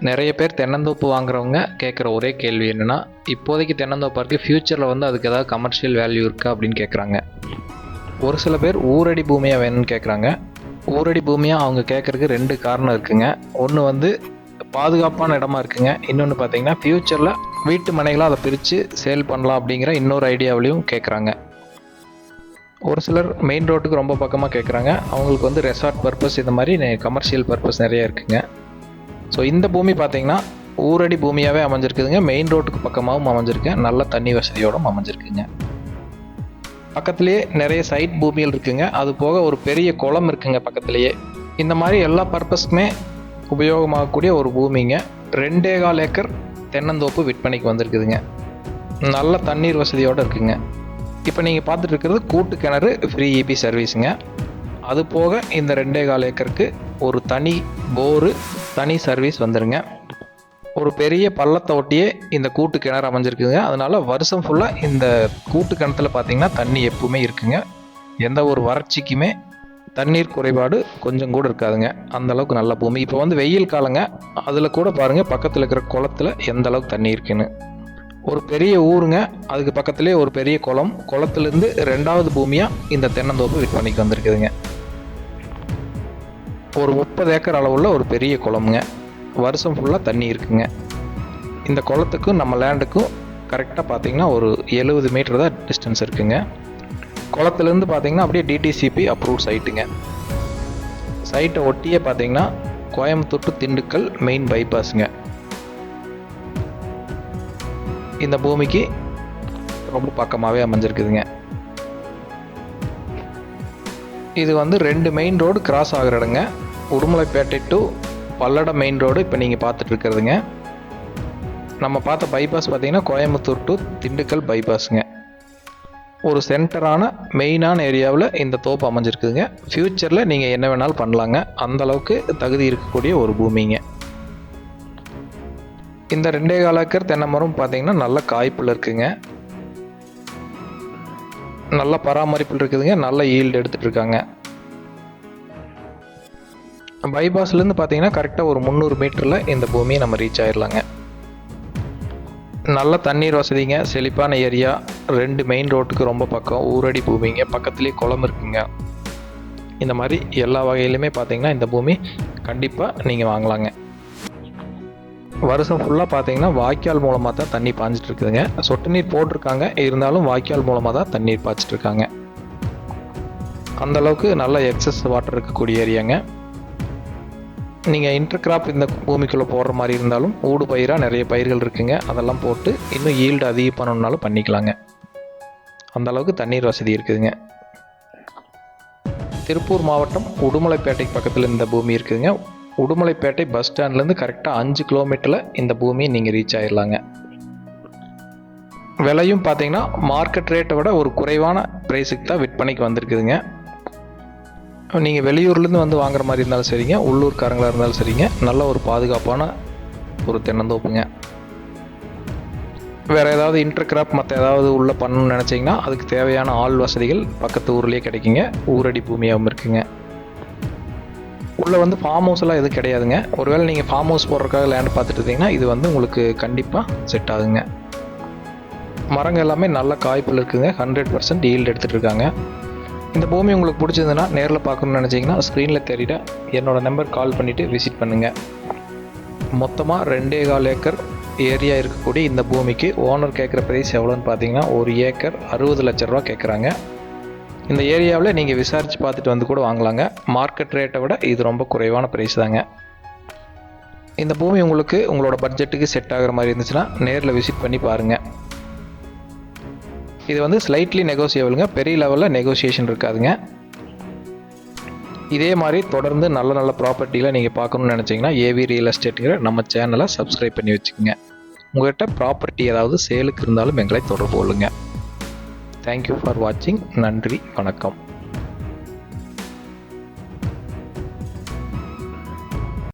நிறைய பேர் தென்னந்தோப்பு வாங்குறவங்க கேட்குற ஒரே கேள்வி என்னென்னா, இப்போதைக்கு தென்னந்தோப்பாக இருக்குது, ஃப்யூச்சரில் வந்து அதுக்கு ஏதாவது கமர்ஷியல் வேல்யூ இருக்கா அப்படின்னு கேட்குறாங்க. ஒரு சில பேர் ஊரடி பூமியாக வேணும்னு கேட்குறாங்க. ஊரடி பூமியாக அவங்க கேட்குறதுக்கு 2 காரணம் இருக்குங்க. ஒன்று வந்து பாதுகாப்பான இடமா இருக்குங்க. இன்னொன்று பார்த்தீங்கன்னா ஃப்யூச்சரில் வீட்டு மனைகளாக அதை பிரித்து சேல் பண்ணலாம் அப்படிங்கிற இன்னொரு ஐடியாவிலையும் கேட்குறாங்க. ஒரு சிலர் மெயின் ரோட்டுக்கு ரொம்ப பக்கமாக கேட்குறாங்க. அவங்களுக்கு வந்து ரெசார்ட் பர்பஸ் இந்த மாதிரி கமர்ஷியல் பர்பஸ் நிறைய இருக்குங்க. ஸோ இந்த பூமி பார்த்தீங்கன்னா ஊரடி பூமியாகவே அமைஞ்சிருக்குதுங்க. மெயின் ரோட்டுக்கு பக்கமாகவும் அமைஞ்சிருக்கு, நல்ல தண்ணி வசதியோடும் அமைஞ்சிருக்குங்க. பக்கத்துலேயே நிறைய சைட் பூமிகள் இருக்குங்க. அது போக ஒரு பெரிய குளம் இருக்குங்க பக்கத்துலேயே. இந்த மாதிரி எல்லா பர்பஸ்க்குமே உபயோகமாகக்கூடிய ஒரு பூமிங்க. 2.25 ஏக்கர் தென்னந்தோப்பு விற்பனைக்கு வந்திருக்குதுங்க. நல்ல தண்ணீர் வசதியோடு இருக்குங்க. இப்போ நீங்கள் பார்த்துட்டு இருக்கிறது கூட்டு கிணறு ஃப்ரீ இபி சர்வீஸுங்க. அது போக இந்த 2.25 ஏக்கருக்கு ஒரு தனி போரு, தனி சர்வீஸ் வந்துடுங்க. ஒரு பெரிய பள்ளத்தை ஒட்டியே இந்த கூட்டு கிணறு அமைஞ்சிருக்குங்க. அதனால் வருஷம் ஃபுல்லாக இந்த கூட்டு கிணத்துல பார்த்திங்கன்னா தண்ணி எப்பவுமே இருக்குங்க. எந்த ஒரு வறட்சிக்குமே தண்ணீர் குறைபாடு கொஞ்சம் கூட இருக்காதுங்க. அந்தளவுக்கு நல்ல பூமி. இப்போ வந்து வெயில் காலங்க, அதில் கூட பாருங்கள் பக்கத்தில் இருக்கிற குளத்துல எந்த அளவுக்கு தண்ணி இருக்குன்னு. ஒரு பெரிய ஊருங்க, அதுக்கு பக்கத்துலேயே ஒரு பெரிய குளம். குளத்துலேருந்து 2வது பூமியாக இந்த தென்னந்தோப்பு விற்பனைக்கு வந்திருக்குதுங்க. ஒரு 30 ஏக்கர் அளவுள்ள ஒரு பெரிய குளமுங்க. வருஷம் ஃபுல்லாக தண்ணி இருக்குங்க. இந்த குளத்துக்கும் நம்ம லேண்டுக்கும் கரெக்டாக பார்த்தீங்கன்னா ஒரு 70 மீட்டர் தான் டிஸ்டன்ஸ் இருக்குங்க. குளத்துலேருந்து பார்த்தீங்கன்னா அப்படியே டிடிசிபி அப்ரூவ்ட் சைட்டுங்க. சைட்டை ஒட்டியே பார்த்தீங்கன்னா கோயம்புத்தூர் டு திண்டுக்கல் மெயின் பைபாஸுங்க. இந்த பூமிக்கு ரொம்ப பக்கமாகவே அமைஞ்சிருக்குதுங்க. இது வந்து 2 மெயின் ரோடு கிராஸ் ஆகிற இடங்க. Udumalaipettai to Palladam main road இப்போ நீங்கள் பார்த்துட்டு இருக்கிறதுங்க. நம்ம பார்த்த பைபாஸ் பார்த்தீங்கன்னா கோயம்புத்தூர் டு திண்டுக்கல் பைபாஸுங்க. ஒரு சென்டரான மெயினான ஏரியாவில் இந்த தோப்பு அமைஞ்சிருக்குதுங்க. ஃப்யூச்சரில் நீங்கள் என்ன வேணாலும் பண்ணலாங்க. அந்தளவுக்கு தகுதி இருக்கக்கூடிய ஒரு பூமிங்க. இந்த 2.25 ஏக்கர் தென்னை மரம் பார்த்தீங்கன்னா நல்ல காய்ப்பில் இருக்குங்க. நல்ல பராமரிப்பில் இருக்குதுங்க. நல்ல ஈல்டு எடுத்துகிட்டு இருக்காங்க. பைபாஸ்லேருந்து பார்த்தீங்கன்னா கரெக்டாக ஒரு 300 மீட்டரில் இந்த பூமியை நம்ம ரீச் ஆயிடலாங்க. நல்ல தண்ணீர் வசதிங்க, செழிப்பான ஏரியா, 2 மெயின் ரோட்டுக்கு ரொம்ப பக்கம், ஊரடி பூமிங்க, பக்கத்துலேயே குளம் இருக்குங்க. இந்த மாதிரி எல்லா வகையிலுமே பார்த்தீங்கன்னா இந்த பூமி கண்டிப்பாக நீங்கள் வாங்கலாங்க. வருஷம் ஃபுல்லாக பார்த்தீங்கன்னா வாய்க்கால் மூலமாக தான் தண்ணி பாய்ஞ்சிட்டு இருக்குதுங்க. சொட்டு நீர் போட்டிருக்காங்க, இருந்தாலும் வாய்க்கால் மூலமாக தான் தண்ணீர் பாய்ச்சிட்டு இருக்காங்க. அந்தளவுக்கு நல்ல எக்ஸஸ் வாட்டர் இருக்கக்கூடிய ஏரியாங்க. நீங்கள் இன்டர் கிராப் இந்த பூமிக்குள்ளே போடுற மாதிரி இருந்தாலும் ஊடு பயிராக நிறைய பயிர்கள் இருக்குங்க. அதெல்லாம் போட்டு இன்னும் ஈல்டு அதிகம் பண்ணணுன்னாலும் பண்ணிக்கலாங்க. அந்தளவுக்கு தண்ணீர் வசதி இருக்குதுங்க. திருப்பூர் மாவட்டம் உடுமலைப்பேட்டைக்கு பக்கத்தில் இந்த பூமி இருக்குதுங்க. உடுமலைப்பேட்டை பஸ் ஸ்டாண்ட்லேருந்து கரெக்டாக 5 கிலோமீட்டரில் இந்த பூமியை நீங்கள் ரீச் ஆகிடலாங்க. விலையும் பார்த்தீங்கன்னா மார்க்கெட் ரேட்டை விட ஒரு குறைவான ப்ரைஸுக்கு தான் விற்பனைக்கு வந்திருக்குதுங்க. நீங்கள் வெளியூர்லேருந்து வந்து வாங்குற மாதிரி இருந்தாலும் சரிங்க, உள்ளூர்காரங்களாக இருந்தாலும் சரிங்க, நல்ல ஒரு பாதுகாப்பான ஒரு தென்னந்தோப்புங்க. வேறு ஏதாவது இன்டர் கிராப் மற்ற ஏதாவது உள்ளே பண்ணணும்னு நினச்சிங்கன்னா அதுக்கு தேவையான ஆள் வசதிகள் பக்கத்து ஊர்லேயே கிடைக்குங்க. ஊரடி பூமியாகவும் இருக்குங்க. உள்ளே வந்து ஃபார்ம் ஹவுஸ்லாம் எதுவும் கிடையாதுங்க. ஒருவேளை நீங்கள் ஃபார்ம் ஹவுஸ் போடுறதுக்காக லேண்ட் பார்த்துட்டு இருந்தீங்கன்னா இது வந்து உங்களுக்கு கண்டிப்பாக செட் ஆகுங்க. மரங்கள் எல்லாமே நல்ல காய்ப்பில் இருக்குதுங்க. 100% ஈல்டு எடுத்துகிட்டு இருக்காங்க. இந்த பூமி உங்களுக்கு பிடிச்சதுன்னா நேரில் பார்க்கணுன்னு நினச்சிங்கன்னா ஸ்க்ரீனில் தெரியிற என்னோடய நம்பர் கால் பண்ணிவிட்டு விசிட் பண்ணுங்கள். மொத்தமாக 2.25 ஏக்கர் ஏரியா இருக்கக்கூடிய இந்த பூமிக்கு ஓனர் கேட்குற ப்ரைஸ் எவ்வளோன்னு பார்த்தீங்கன்னா 1 ஏக்கர் 60 லட்ச ரூபா கேட்குறாங்க. இந்த ஏரியாவில் நீங்கள் விசாரித்து பார்த்துட்டு வந்து கூட வாங்கலாங்க. மார்க்கெட் ரேட்டை விட இது ரொம்ப குறைவான ப்ரைஸ் தாங்க. இந்த பூமி உங்களுக்கு உங்களோட பட்ஜெட்டுக்கு செட் ஆகிற மாதிரி இருந்துச்சுன்னா நேரில் விசிட் பண்ணி பாருங்கள். இது வந்து ஸ்லைட்லி நெகோசியபிளுங்க. பெரிய லெவலில் நெகோசியேஷன் இருக்காதுங்க. இதே மாதிரி தொடர்ந்து நல்ல நல்ல ப்ராப்பர்ட்டியில் நீங்கள் பார்க்கணுன்னு நினச்சிங்கன்னா ஏவி ரியல் எஸ்டேட்டுங்கிற நம்ம சேனலை சப்ஸ்கிரைப் பண்ணி வச்சுக்கோங்க. உங்கள்கிட்ட ப்ராப்பர்ட்டி ஏதாவது சேலுக்கு இருந்தாலும் எங்களை தொடர்பு கொள்ளுங்கள். தேங்க்யூ ஃபார் வாட்சிங். நன்றி, வணக்கம்.